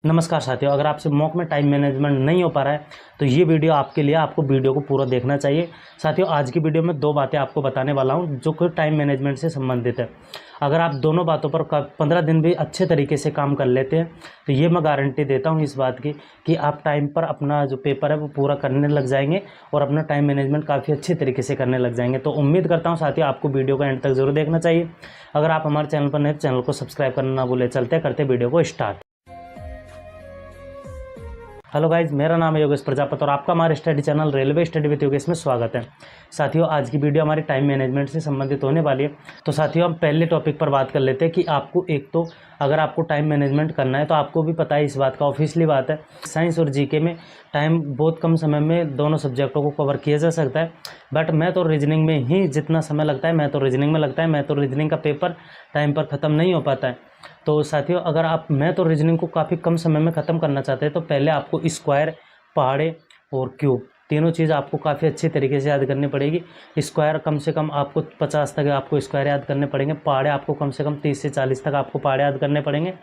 नमस्कार साथियों, अगर आपसे मॉक में टाइम मैनेजमेंट नहीं हो पा रहा है तो ये वीडियो आपके लिए, आपको वीडियो को पूरा देखना चाहिए। साथियों, आज की वीडियो में दो बातें आपको बताने वाला हूं जो कि टाइम मैनेजमेंट से संबंधित है। अगर आप दोनों बातों पर 15 दिन भी अच्छे तरीके से काम कर लेते हैं तो ये मैं गारंटी देता हूँ इस बात की कि आप टाइम पर अपना जो पेपर है वो पूरा करने लग जाएंगे और अपना टाइम मैनेजमेंट काफ़ी अच्छे तरीके से करने लग जाएंगे। तो उम्मीद करता हूँ साथियों आपको वीडियो का एंड तक जरूर देखना चाहिए। अगर आप हमारे चैनल पर नए तो चैनल को सब्सक्राइब करना ना भूलें। चलते करते वीडियो को स्टार्ट। हेलो गाइज, मेरा नाम है योगेश प्रजापति और आपका हमारे study channel railway study with Yogesh में स्वागत है। साथियों, आज की वीडियो हमारी टाइम मैनेजमेंट से संबंधित होने वाली है। तो साथियों, हम पहले टॉपिक पर बात कर लेते हैं कि आपको एक तो अगर आपको टाइम मैनेजमेंट करना है तो आपको भी पता है इस बात का, ऑफिशियली बात है, साइंस और जीके में टाइम बहुत कम समय में दोनों सब्जेक्टों को कवर किया जा सकता है। बट मैथ और रीजनिंग में ही जितना समय लगता है मैथ और रीजनिंग में लगता है। मैथ और रीजनिंग का पेपर टाइम पर ख़त्म नहीं हो पाता है। तो साथियों, अगर आप मैथ और रीजनिंग को काफ़ी कम समय में ख़त्म करना चाहते हैं तो पहले आपको स्क्वायर, पहाड़े और क्यूब तीनों चीज़ आपको काफ़ी अच्छे तरीके से याद करनी पड़ेगी। स्क्वायर कम से कम आपको 50 तक आपको स्क्वायर याद करने पड़ेंगे। पहाड़े आपको कम से कम 30 से 40 तक आपको पहाड़े याद करने पड़ेंगे।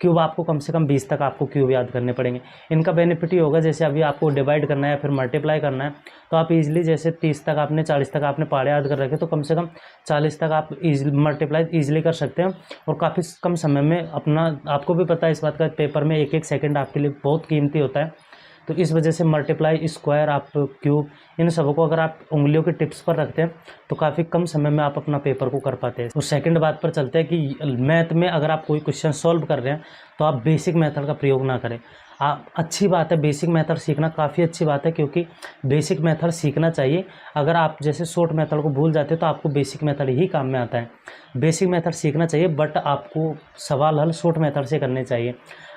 क्यूब आपको कम से कम 20 तक आपको क्यूब याद करने पड़ेंगे। इनका बेनिफिट ये होगा, जैसे अभी आपको डिवाइड करना है या फिर मल्टीप्लाई करना है तो आप इजीली, जैसे 30 तक आपने, 40 तक आपने पहाड़े याद कर रखे तो कम से कम 40 तक आप मल्टीप्लाई ईजिली कर सकते हैं और काफ़ी कम समय में अपना, आपको भी पता है इस बात का, पेपर में एक एक सेकंड आपके लिए बहुत कीमती होता है। तो इस वजह से मल्टीप्लाई, स्क्वायर, आप क्यूब, इन सबों को अगर आप उंगलियों के टिप्स पर रखते हैं तो काफ़ी कम समय में आप अपना पेपर को कर पाते हैं। तो सेकंड बात पर चलते हैं कि मैथ में अगर आप कोई क्वेश्चन सॉल्व कर रहे हैं तो आप बेसिक मेथड का प्रयोग ना करें। आप, अच्छी बात है बेसिक मेथड सीखना, काफ़ी अच्छी बात है, क्योंकि बेसिक मेथड सीखना चाहिए। अगर आप जैसे शॉर्ट मेथड को भूल जाते हैं तो आपको बेसिक मेथड ही काम में आता है। बेसिक मेथड सीखना चाहिए, बट आपको सवाल हल शॉर्ट मेथड से करने चाहिए।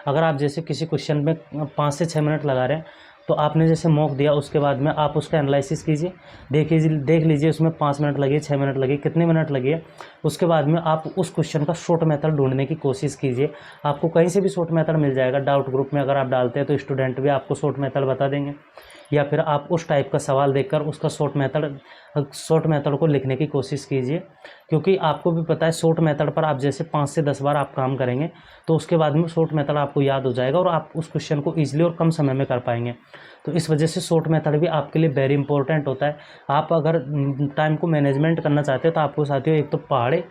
अगर आप जैसे किसी क्वेश्चन में 5 से 6 मिनट लगा रहे हैं तो आपने जैसे मॉक दिया, उसके बाद में आप उसका एनालिसिस कीजिए, देख लीजिए उसमें 5 मिनट लगे, 6 मिनट लगे, कितने मिनट लगे। उसके बाद में आप उस क्वेश्चन का शॉर्ट मेथड ढूंढने की कोशिश कीजिए। आपको कहीं से भी शॉर्ट मेथड मिल जाएगा। डाउट ग्रुप में अगर आप डालते हैं तो स्टूडेंट भी आपको शॉर्ट मेथड बता देंगे, या फिर आप उस टाइप का सवाल देखकर उसका शॉर्ट मेथड को लिखने की कोशिश कीजिए। क्योंकि आपको भी पता है शॉर्ट मेथड पर आप जैसे 5 से 10 बार आप काम करेंगे तो उसके बाद में शॉर्ट मेथड आपको याद हो जाएगा और आप उस क्वेश्चन को ईजिली और कम समय में कर पाएंगे। तो इस वजह से शॉर्ट मेथड भी आपके लिए वेरी इंपॉर्टेंट होता है। आप अगर टाइम को मैनेजमेंट करना चाहते हो तो आपको साथियों एक तो पहाड़े,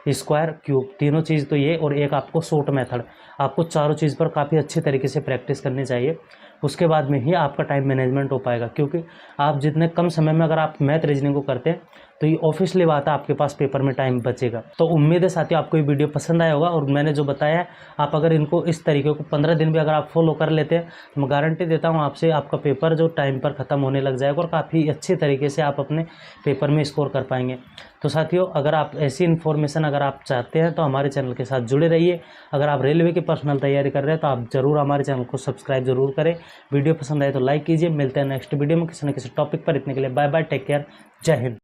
स्क्वायर, क्यूब, तीनों चीज़ तो ये, और एक आपको शॉर्ट मेथड, आपको चारों चीज़ पर काफ़ी अच्छे तरीके से प्रैक्टिस करनी चाहिए। उसके बाद में ही आपका टाइम मैनेजमेंट हो पाएगा। क्योंकि आप जितने कम समय में अगर आप मैथ रीजनिंग को करते हैं तो ये ऑफिशियली बात है, आपके पास पेपर में टाइम बचेगा। तो उम्मीद है साथियों आपको ये वीडियो पसंद आया होगा और मैंने जो बताया है आप अगर इनको इस तरीके को 15 दिन भी अगर आप फॉलो कर लेते हैं तो मैं गारंटी देता हूँ आपसे आपका पेपर जो टाइम पर ख़त्म होने लग जाएगा और काफ़ी अच्छे तरीके से आप अपने पेपर में स्कोर कर पाएंगे। तो साथियों, अगर आप ऐसी इन्फॉर्मेशन अगर आप चाहते हैं तो हमारे चैनल के साथ जुड़े रहिए। अगर आप रेलवे की पर्सनल तैयारी कर रहे हैं तो आप ज़रूर हमारे चैनल को सब्सक्राइब जरूर करें। वीडियो पसंद आए तो लाइक कीजिए। मिलते हैं नेक्स्ट वीडियो में किसी न किसी टॉपिक पर। इतने के लिए बाय बाय, टेक केयर, जय हिंद।